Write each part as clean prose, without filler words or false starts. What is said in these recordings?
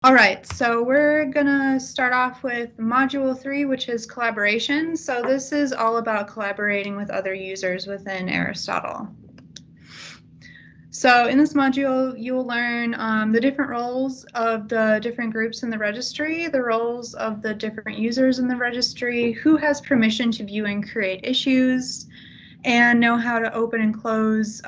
All right, so we're gonna start off with module 3, which is collaboration. So this is all about collaborating with other users within Aristotle. So in this module, you'll learn the different roles of the different groups in the registry, the roles of the different users in the registry, who has permission to view and create issues, and know how to open and close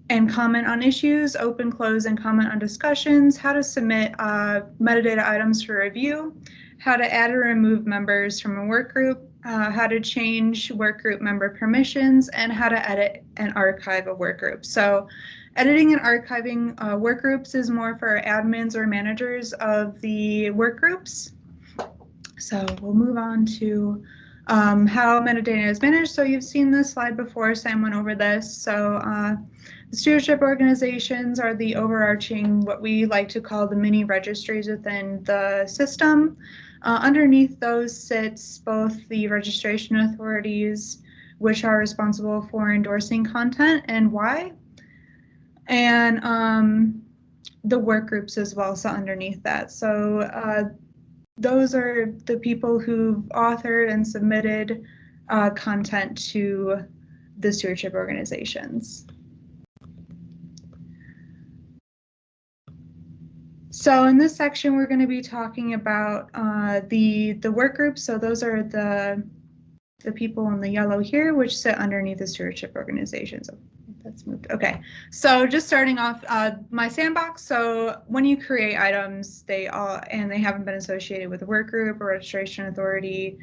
and comment on issues, open, close, and comment on discussions, how to submit metadata items for review, how to add or remove members from a work group, how to change work group member permissions, and how to edit and archive a work group. So editing and archiving work groups is more for admins or managers of the work groups. So we'll move on to how metadata is managed. So you've seen this slide before, Sam went over this. So the stewardship organizations are the overarching, what we like to call the mini registries within the system. Underneath those sits both the registration authorities, which are responsible for endorsing content and why, and the work groups as well, so underneath that. So those are the people who've authored and submitted content to the stewardship organizations. So in this section, we're going to be talking about the work groups. So those are the people in the yellow here, which sit underneath the stewardship organizations. Oh, that's moved. Okay, so just starting off, my sandbox. So when you create items, they haven't been associated with a work group or registration authority,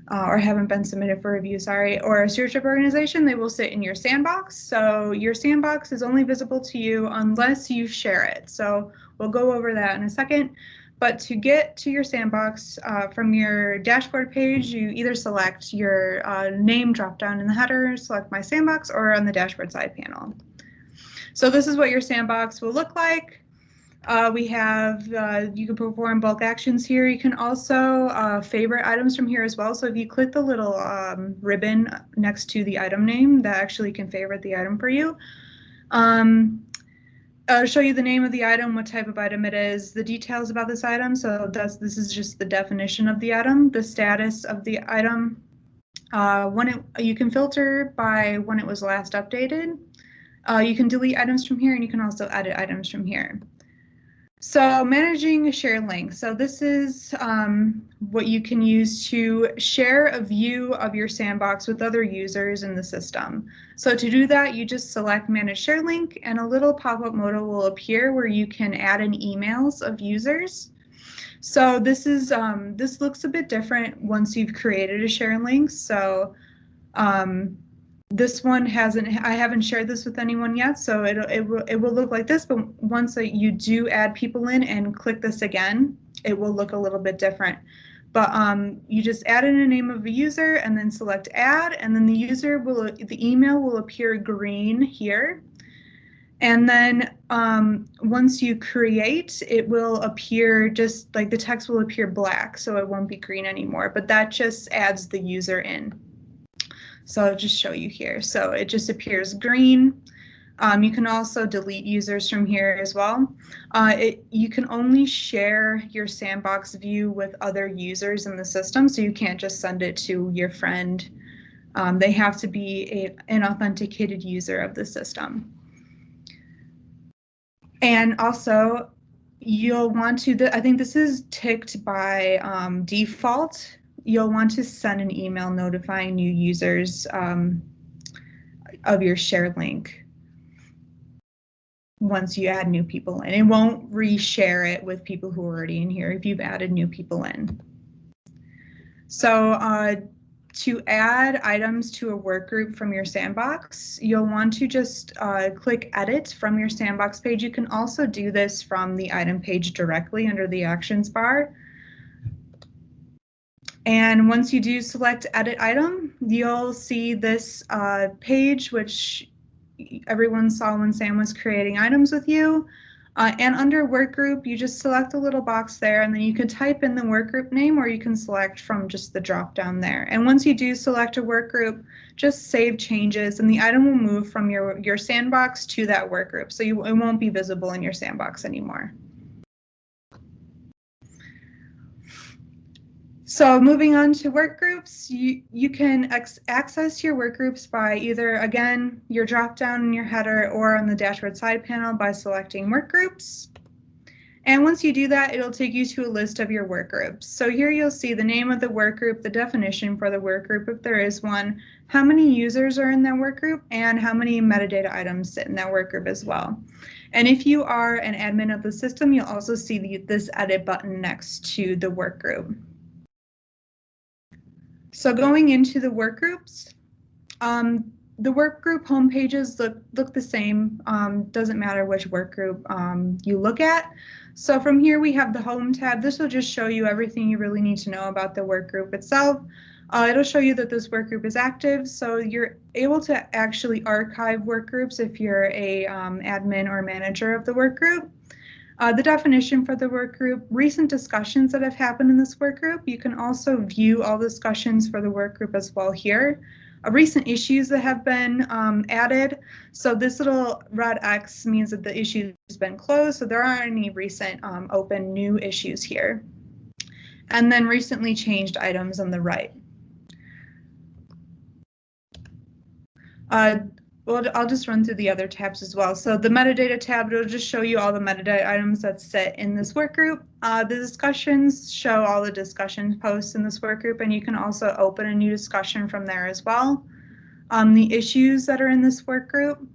or haven't been submitted for review, or a stewardship organization, they will sit in your sandbox. So your sandbox is only visible to you unless you share it. So we'll go over that in a second. But to get to your sandbox from your dashboard page, you either select your name drop down in the header, select My Sandbox, or on the dashboard side panel. So this is what your sandbox will look like. We have, you can perform bulk actions here. You can also favorite items from here as well. So if you click the little ribbon next to the item name, that actually can favorite the item for you. I'll show you the name of the item, what type of item it is, the details about this item. So this is just the definition of the item, the status of the item. You can filter by when it was last updated. You can delete items from here, and you can also edit items from here. So managing a shared link. So this is what you can use to share a view of your sandbox with other users in the system. So to do that, you just select Manage Share Link, and a little pop-up modal will appear where you can add in emails of users. So this looks a bit different once you've created a share link. So this one I haven't shared this with anyone yet, so it will look like this, but once you do add people in and click this again, it will look a little bit different. But you just add in a name of a user and then select add, and then the email will appear green here. And then once you create, it will appear just like the text will appear black, so it won't be green anymore, but that just adds the user in. So I'll just show you here. So it just appears green. You can also delete users from here as well. You can only share your sandbox view with other users in the system, so you can't just send it to your friend. They have to be an authenticated user of the system. And also, you'll want to, I think this is ticked by default. You'll want to send an email notifying new users of your shared link once you add new people in. It won't reshare it with people who are already in here if you've added new people in. So to add items to a work group from your sandbox, you'll want to just click Edit from your sandbox page. You can also do this from the item page directly under the Actions bar. And once you do select Edit Item, you'll see this page, which everyone saw when Sam was creating items with you. And under work group, you just select the little box there, and then you can type in the work group name, or you can select from just the drop down there. And once you do select a work group, just save changes, and the item will move from your sandbox to that work group. So it won't be visible in your sandbox anymore. So moving on to work groups, you can access your work groups by either, again, your drop down in your header or on the dashboard side panel by selecting work groups. And once you do that, it'll take you to a list of your work groups. So here you'll see the name of the work group, the definition for the work group if there is one, how many users are in that work group, and how many metadata items sit in that work group as well. And if you are an admin of the system, you'll also see this edit button next to the work group. So going into the work groups, the work group home pages look the same. Doesn't matter which work group you look at. So from here we have the home tab. This will just show you everything you really need to know about the work group itself. It'll show you that this work group is active, so you're able to actually archive work groups if you're a admin or manager of the work group. The definition for the work group, recent discussions that have happened in this work group. You can also view all discussions for the work group as well here. Recent issues that have been added. So this little red X means that the issue has been closed, so there aren't any recent open new issues here. And then recently changed items on the right. Well, I'll just run through the other tabs as well. So the metadata tab, it'll just show you all the metadata items that sit in this work group. The discussions show all the discussion posts in this work group, and you can also open a new discussion from there as well. The issues that are in this work group,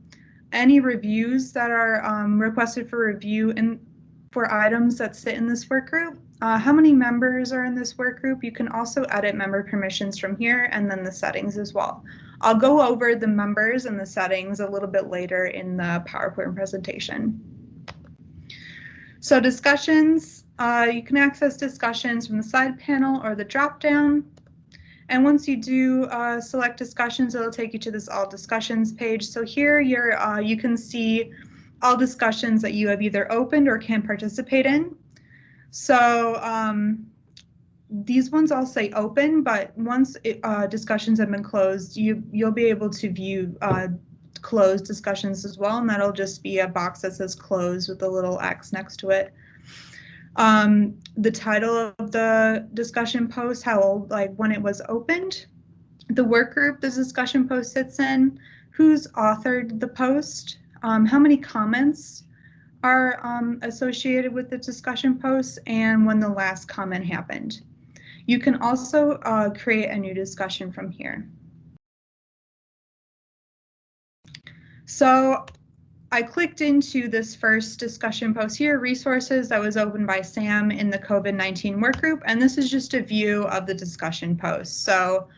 any reviews that are requested for review and for items that sit in this work group, how many members are in this work group. You can also edit member permissions from here, and then the settings as well. I'll go over the members and the settings a little bit later in the PowerPoint presentation. So discussions, you can access discussions from the side panel or the drop down. And once you do select discussions, it'll take you to this all discussions page. So here you can see all discussions that you have either opened or can participate in. So these ones all say open, but once discussions have been closed, you'll be able to view closed discussions as well, and that'll just be a box that says close with a little X next to it. The title of the discussion post, how old, like when it was opened, the work group the discussion post sits in, who's authored the post, how many comments are associated with the discussion post, and when the last comment happened. You can also create a new discussion from here. So I clicked into this first discussion post here, resources, that was opened by Sam in the COVID-19 work group, and this is just a view of the discussion post. So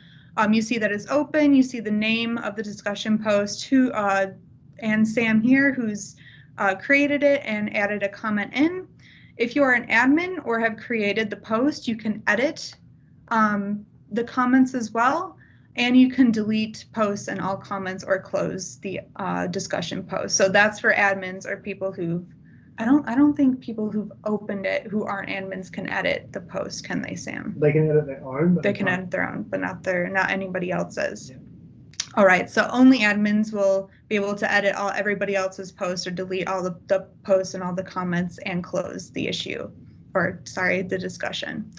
you see that it's open, you see the name of the discussion post, who and Sam here, who's created it and added a comment in. If you are an admin or have created the post, you can edit the comments as well, and you can delete posts and all comments or close the discussion post. So that's for admins or people who, I don't think people who've opened it who aren't admins can edit the post, can they, Sam? They can edit their own. But they can edit their own, but not anybody else's. Yeah. All right, so only admins will be able to edit everybody else's posts or delete all the posts and all the comments and close the issue, or sorry, the discussion.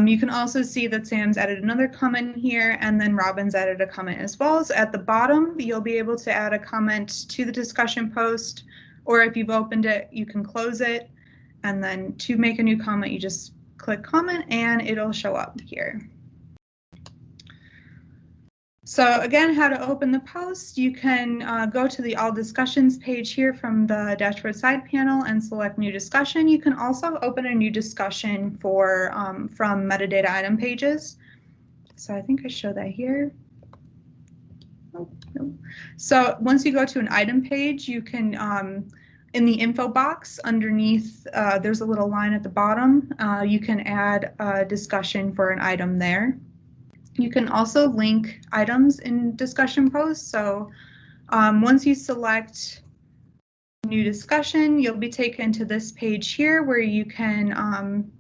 You can also see that Sam's added another comment here, and then Robin's added a comment as well. So at the bottom, you'll be able to add a comment to the discussion post, or if you've opened it, you can close it. And then to make a new comment, you just click comment and it'll show up here. So again, how to open the post, you can go to the all discussions page here from the dashboard side panel and select new discussion. You can also open a new discussion for from metadata item pages. So I think I show that here. Oh, no. So once you go to an item page, you can, in the info box underneath, there's a little line at the bottom. You can add a discussion for an item there. You can also link items in discussion posts. So once you select new discussion, you'll be taken to this page here where you can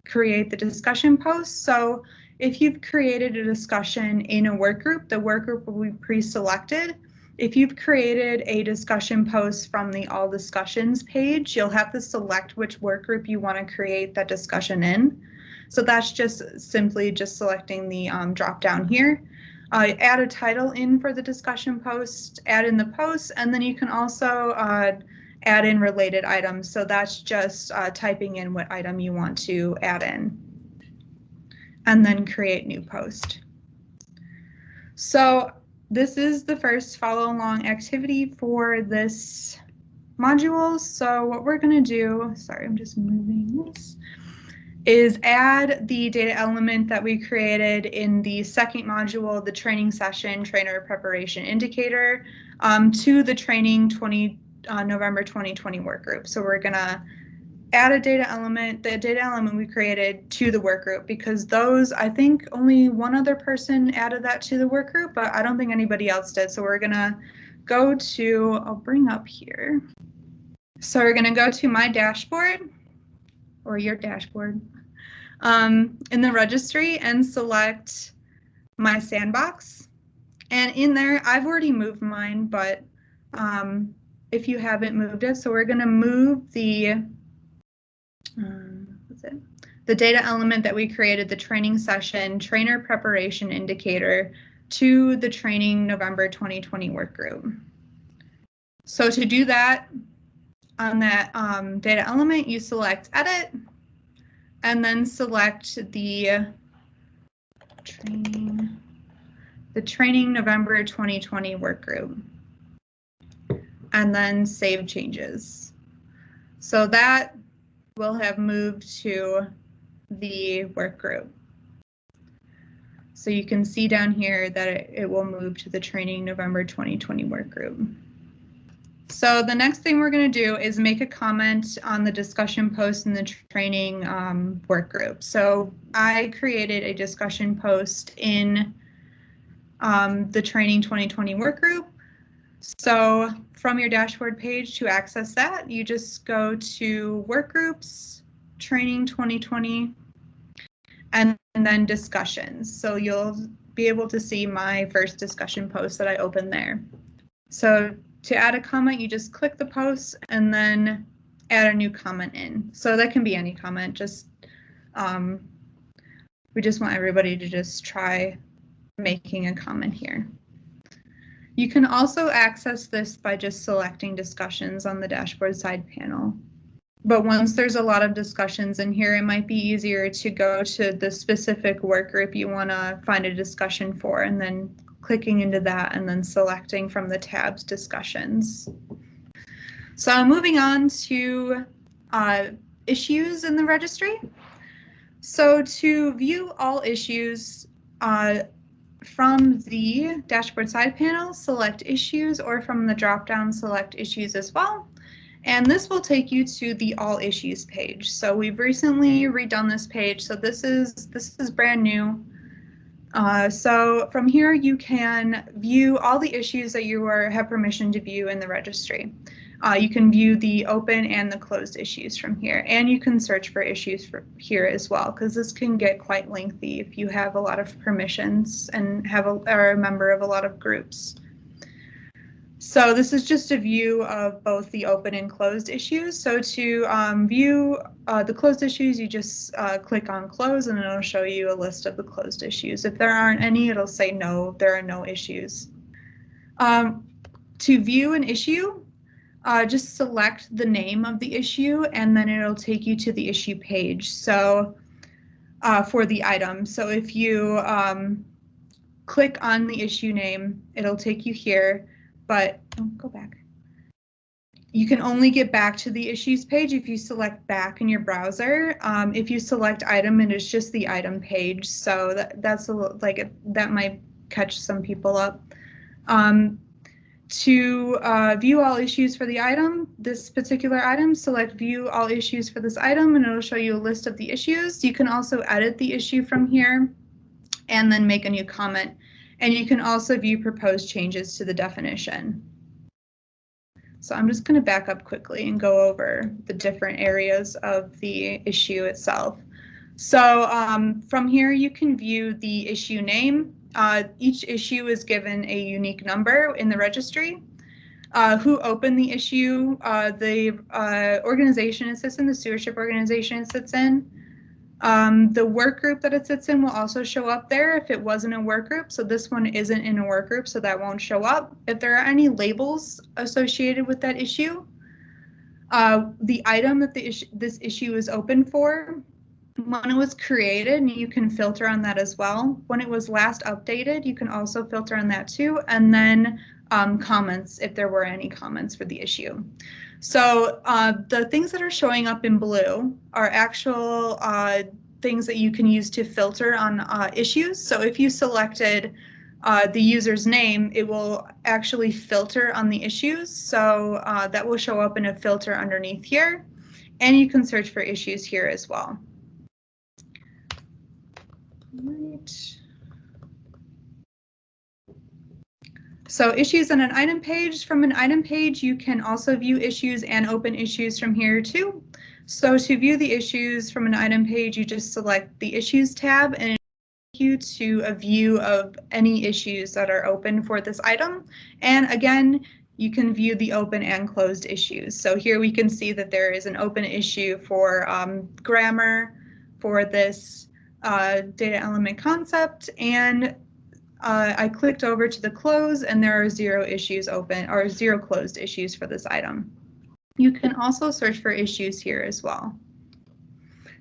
create the discussion post. So if you've created a discussion in a work group, the work group will be pre-selected. If you've created a discussion post from the all discussions page, you'll have to select which work group you want to create that discussion in. So that's just simply just selecting the drop down here. Add a title in for the discussion post, add in the post, and then you can also add in related items. So that's just typing in what item you want to add in, and then create new post. So this is the first follow along activity for this module. So what we're going to do, sorry, I'm just moving this, is add the data element that we created in the second module, the training session, trainer preparation indicator, to the training November 2020 work group. So we're going to add a data element, the data element we created, to the work group, because those, I think only one other person added that to the work group, but I don't think anybody else did. So we're going to go to, I'll bring up here. So we're going to go to my dashboard, or your dashboard, in the registry, and select my Sandbox. And in there, I've already moved mine, but if you haven't moved it, so we're going to move the the data element that we created, the training session, trainer preparation indicator, to the training November 2020 work group. So to do that, on that data element, you select edit, and then select the training November 2020 work group, and then save changes. So that will have moved to the work group. So you can see down here that it will move to the training November 2020 work group. So the next thing we're going to do is make a comment on the discussion post in the training work group. So I created a discussion post in the training 2020 work group. So from your dashboard page, to access that, you just go to work groups, training 2020, and then discussions. So you'll be able to see my first discussion post that I opened there. So to add a comment, you just click the post and then add a new comment in. So that can be any comment, just we just want everybody to just try making a comment here. You can also access this by just selecting discussions on the dashboard side panel. But once there's a lot of discussions in here, it might be easier to go to the specific work group you want to find a discussion for, and then clicking into that and then selecting from the tabs discussions. So moving on to issues in the registry. So to view all issues from the dashboard side panel, select issues, or from the drop-down, select issues as well. And this will take you to the all issues page. So we've recently redone this page. So this is brand new. So from here, you can view all the issues that you have permission to view in the registry. You can view the open and the closed issues from here, and you can search for issues here as well, because this can get quite lengthy if you have a lot of permissions and are a member of a lot of groups. So this is just a view of both the open and closed issues. So to view the closed issues, you just click on close, and it'll show you a list of the closed issues. If there aren't any, it'll say no, there are no issues. To view an issue, just select the name of the issue, and then it'll take you to the issue page. So for the item. So if you click on the issue name, it'll take you here. But go back. You can only get back to the issues page if you select back in your browser. If you select item, it is just the item page. So that's that might catch some people up. To view all issues for the item, this particular item, select view all issues for this item, and it'll show you a list of the issues. You can also edit the issue from here and then make a new comment. And you can also view proposed changes to the definition. So I'm just going to back up quickly and go over the different areas of the issue itself. So from here, you can view the issue name. Each issue is given a unique number in the registry. Who opened the issue, the organization it sits in, the stewardship organization it sits in, The work group that it sits in will also show up there if it wasn't a work group. So this one isn't in a work group, so that won't show up. If there are any labels associated with that issue, the item that this issue is open for, when it was created, you can filter on that as well. When it was last updated, you can also filter on that too. And then comments, if there were any comments for the issue. So the things that are showing up in blue are actual things that you can use to filter on issues. So if you selected the user's name, it will actually filter on the issues. So that will show up in a filter underneath here. And you can search for issues here as well. Right. So issues on an item page. From an item page, you can also view issues and open issues from here too. So to view the issues from an item page, you just select the Issues tab and it takes you to a view of any issues that are open for this item. And again, you can view the open and closed issues. So here we can see that there is an open issue for grammar for this data element concept, and I clicked over to the close and there are 0 issues open or 0 closed issues for this item. You can also search for issues here as well.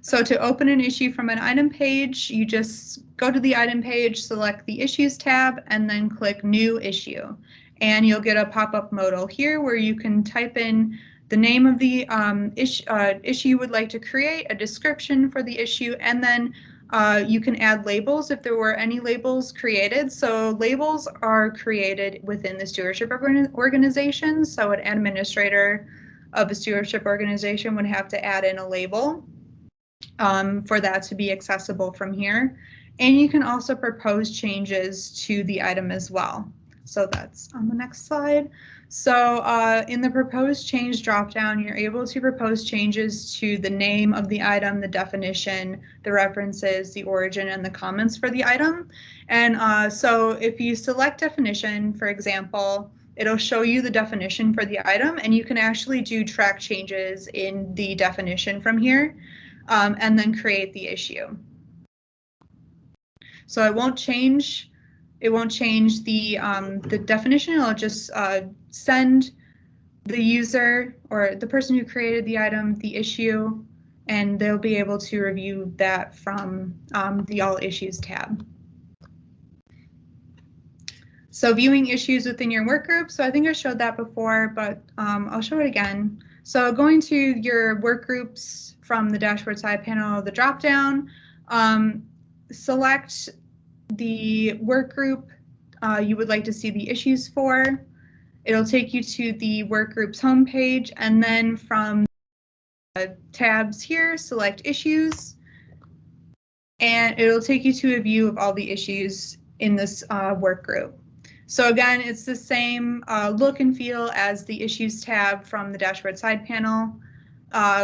So to open an issue from an item page, you just go to the item page, select the Issues tab, and then click New Issue. And you'll get a pop-up modal here where you can type in the name of the issue you would like to create, a description for the issue, and then you can add labels if there were any labels created. So labels are created within the stewardship organization. So an administrator of a stewardship organization would have to add in a label for that to be accessible from here. And you can also propose changes to the item as well. So that's on the next slide. So in the proposed change dropdown, you're able to propose changes to the name of the item, the definition, the references, the origin, and the comments for the item. And so if you select definition, for example, it'll show you the definition for the item, and you can actually do track changes in the definition from here. And then create the issue. So it won't change the definition. It'll just send the user or the person who created the item the issue, and they'll be able to review that from the All Issues tab. So viewing issues within your work group. So I think I showed that before, but I'll show it again. So going to your work groups from the dashboard side panel, the dropdown, select the work group you would like to see the issues for. It'll take you to the work group's homepage, and then from tabs here, select issues, and it'll take you to a view of all the issues in this work group. So again, it's the same look and feel as the Issues tab from the dashboard side panel.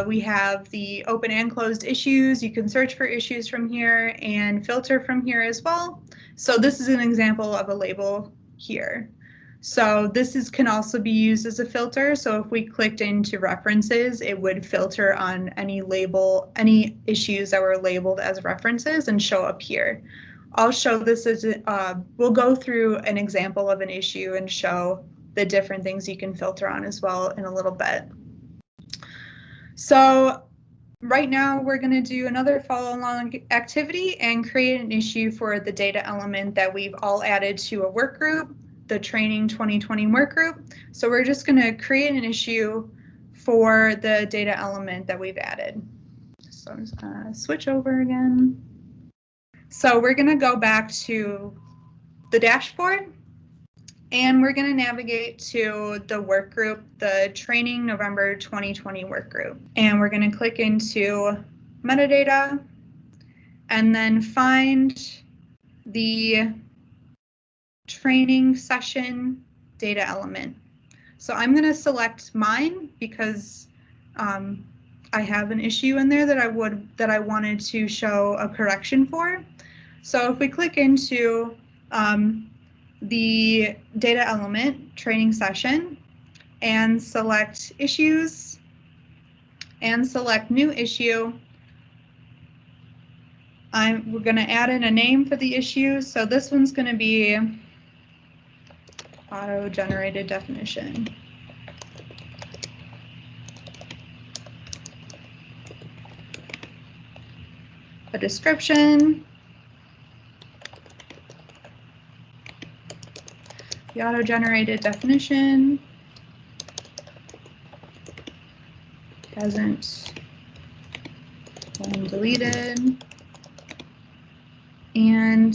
We have the open and closed issues. You can search for issues from here and filter from here as well. So this is an example of a label here. So this can also be used as a filter. So if we clicked into references, it would filter on any issues that were labeled as references and show up here. I'll show this as we'll go through an example of an issue and show the different things you can filter on as well in a little bit. So right now we're going to do another follow along activity and create an issue for the data element that we've all added to a work group, the Training 2020 work group. So we're just going to create an issue for the data element that we've added. So I'm just going to switch over again. So we're going to go back to the dashboard, and we're going to navigate to the work group, the Training November 2020 work group. And we're going to click into metadata and then find the training session data element. So I'm going to select mine because I have an issue in there that I wanted to show a correction for. So if we click into the data element training session and select issues and select new issue, we're going to add in a name for the issue. So this one's going to be auto-generated definition. A description. The auto-generated definition hasn't been deleted. And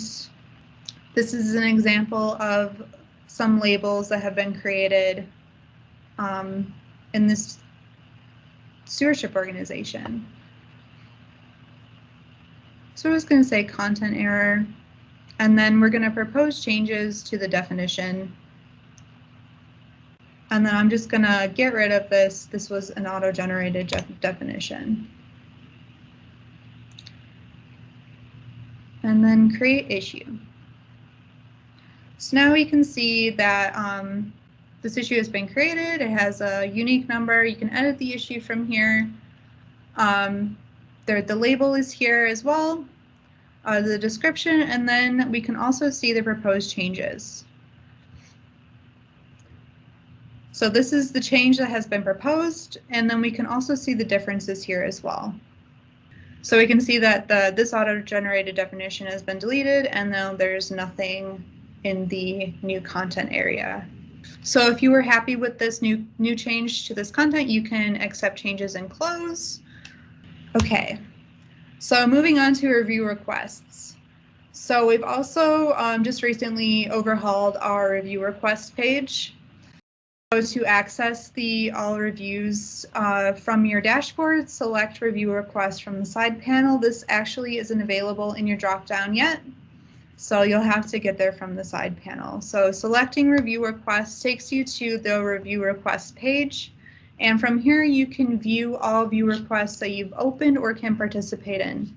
this is an example of some labels that have been created in this stewardship organization. So we're just going to say content error, and then we're going to propose changes to the definition. And then I'm just going to get rid of this. This was an auto-generated definition. And then create issue. So now we can see that this issue has been created. It has a unique number. You can edit the issue from here. The label is here as well, the description, and then we can also see the proposed changes. So this is the change that has been proposed, and then we can also see the differences here as well. So we can see that this auto-generated definition has been deleted, and now there's nothing in the new content area. So if you were happy with this new change to this content, you can accept changes and close. Okay, so moving on to review requests. So we've also just recently overhauled our review request page. So to access the all reviews from your dashboard, select review request from the side panel. This actually isn't available in your dropdown yet, so you'll have to get there from the side panel. So selecting review request takes you to the review request page, and from here you can view all view requests that you've opened or can participate in.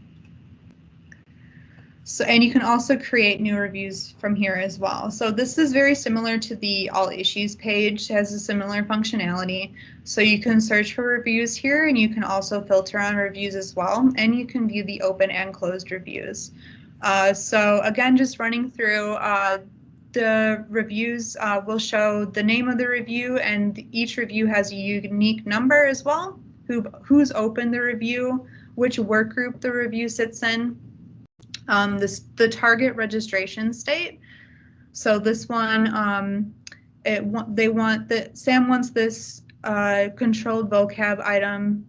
So, and you can also create new reviews from here as well. So this is very similar to the all issues page. It has a similar functionality. So you can search for reviews here, and you can also filter on reviews as well, and you can view the open and closed reviews. So again, just running through the reviews will show the name of the review, and each review has a unique number as well, who's opened the review, which work group the review sits in. The target registration state. So this one, Sam wants this controlled vocab item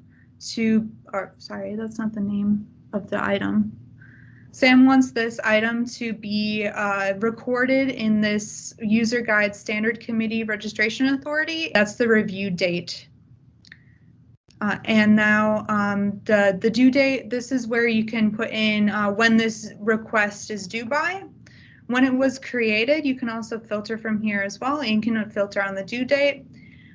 to, or sorry, that's not the name of the item. Sam wants this item to be recorded in this user guide standard committee registration authority. That's the review date. And now the due date, this is where you can put in when this request is due by. When it was created, you can also filter from here as well, and you can filter on the due date.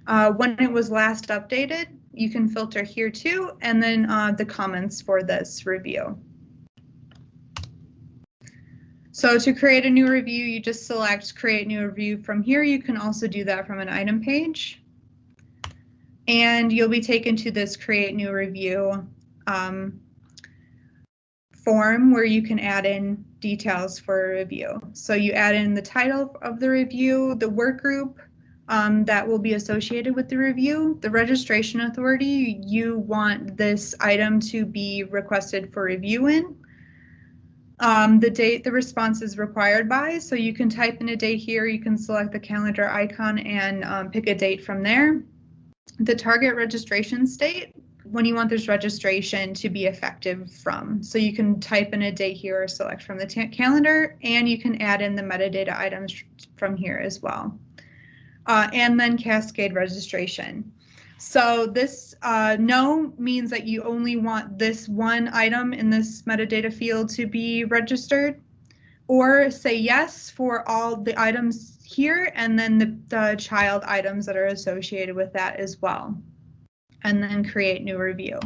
When it was last updated, you can filter here too, and then the comments for this review. So to create a new review, you just select create new review from here. You can also do that from an item page. And you'll be taken to this create new review form where you can add in details for a review. So you add in the title of the review, the work group that will be associated with the review, the registration authority you want this item to be requested for review in, the date the response is required by. So you can type in a date here, you can select the calendar icon and pick a date from there. The target registration state, when you want this registration to be effective from. So you can type in a date here or select from the calendar, and you can add in the metadata items from here as well. And then cascade registration. So this no means that you only want this one item in this metadata field to be registered, or say yes for all the items here, and then the child items that are associated with that as well, and then create new review.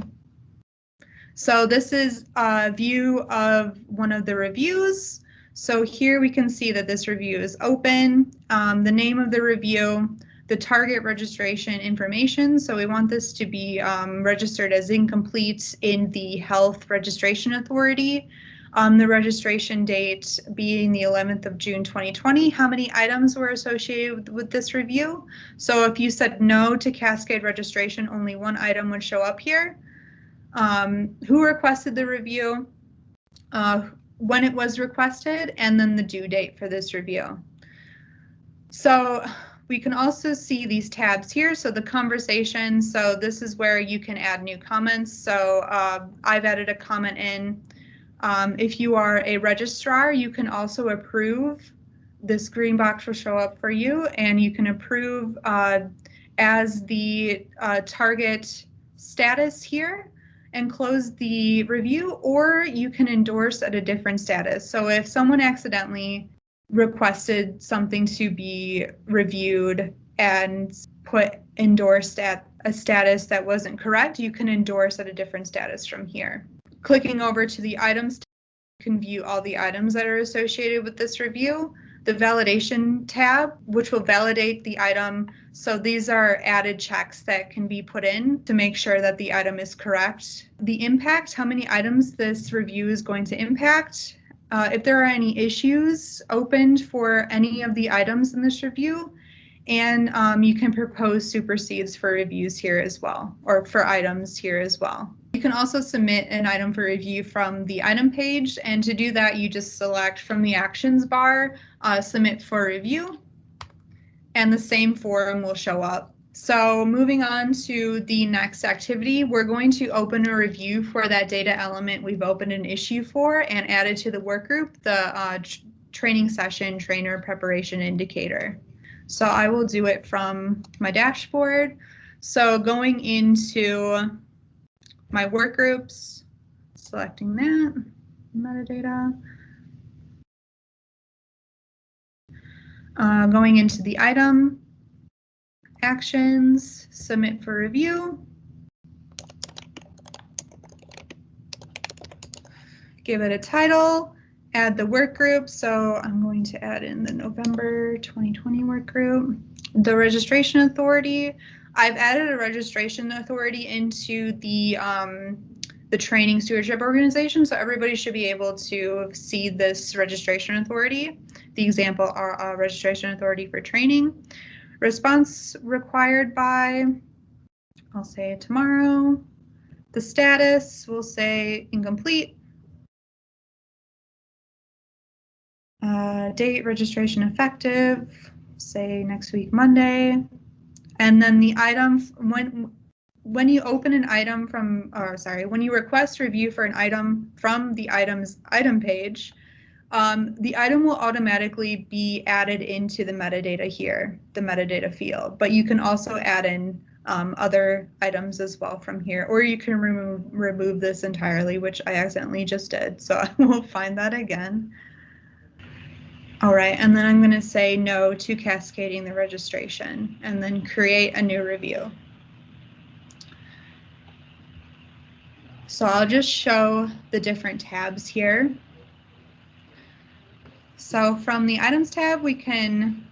So this is a view of one of the reviews. So here we can see that this review is open, the name of the review, the target registration information. So we want this to be registered as incomplete in the health registration authority. The registration date being the 11th of June 2020, how many items were associated with this review. So if you said no to Cascade registration, only one item would show up here. Who requested the review, when it was requested, and then the due date for this review. So we can also see these tabs here. So the conversation, so this is where you can add new comments. So I've added a comment in. If you are a registrar, you can also approve. This green box will show up for you, and you can approve as the target status here and close the review, or you can endorse at a different status. So if someone accidentally requested something to be reviewed and put endorsed at a status that wasn't correct, you can endorse at a different status from here. Clicking over to the items, you can view all the items that are associated with this review. The validation tab, which will validate the item. So these are added checks that can be put in to make sure that the item is correct. The impact, how many items this review is going to impact. If there are any issues opened for any of the items in this review, and you can propose supersedes for reviews here as well, or for items here as well. You can also submit an item for review from the item page, and to do that, you just select from the actions bar, submit for review, and the same form will show up. So moving on to the next activity, we're going to open a review for that data element we've opened an issue for and added to the work group, the training session trainer preparation indicator. So I will do it from my dashboard. So going into my work groups, selecting that, metadata. Going into the item, actions, submit for review. Give it a title, add the work group. So I'm going to add in the November 2020 work group. The registration authority. I've added a registration authority into the training stewardship organization, so everybody should be able to see this registration authority. The example are registration authority for training. Response required by, I'll say tomorrow. The status, we'll say incomplete. Date registration effective, say next week, Monday. And then the item, when you open an item from, or sorry, when you request review for an item from the item page, the item will automatically be added into the metadata here, the metadata field, but you can also add in other items as well from here, or you can remove this entirely, which I accidentally just did, so I will find that again. All right, and then I'm going to say no to cascading the registration and then create a new review. So I'll just show the different tabs here. So from the items tab, we can,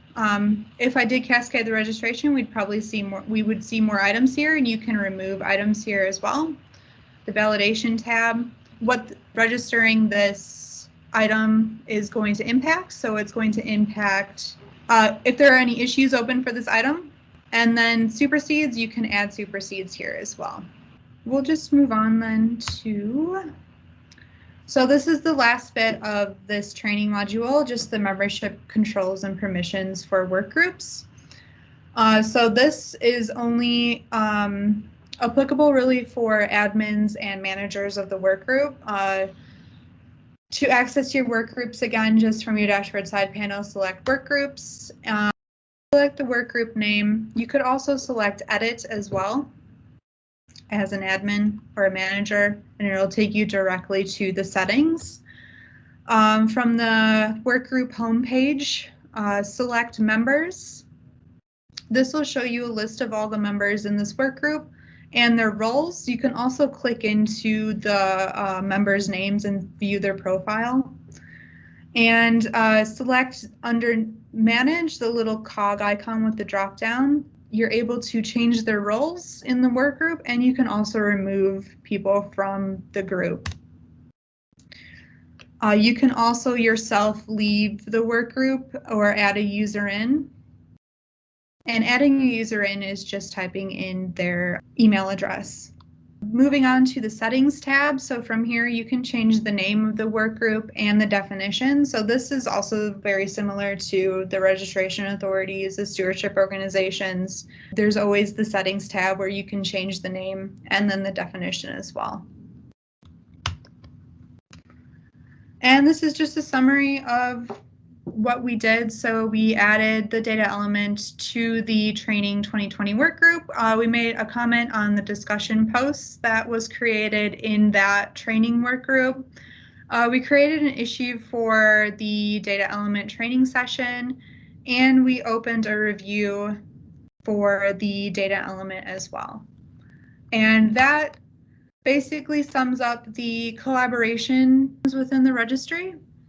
if I did cascade the registration, we'd probably see more, we would see more items here, and you can remove items here as well. The validation tab, what registering this item is going to impact. So it's going to impact if there are any issues open for this item. And then supersedes, you can add supersedes here as well. We'll just move on then to, so this is the last bit of this training module, just the membership controls and permissions for work groups. So this is only applicable really for admins and managers of the work group. To access your work groups, again, just from your dashboard side panel, select work groups, select the work group name. You could also select edit as well as an admin or a manager, and it'll take you directly to the settings. From the work group homepage, select members. This will show you a list of all the members in this work group and their roles. You can also click into the members' names and view their profile. And select under manage the little cog icon with the drop down. You're able to change their roles in the work group, and you can also remove people from the group. You can also yourself leave the work group or add a user in. And adding a user in is just typing in their email address. Moving on to the settings tab. So from here, you can change the name of the work group and the definition. So this is also very similar to the registration authorities, the stewardship organizations. There's always the settings tab where you can change the name and then the definition as well. And this is just a summary of what we did. So we added the data element to the training 2020 work group. We made a comment on the discussion posts that was created in that training work group. We created an issue for the data element training session, and we opened a review for the data element as well. And that basically sums up the collaboration within the registry.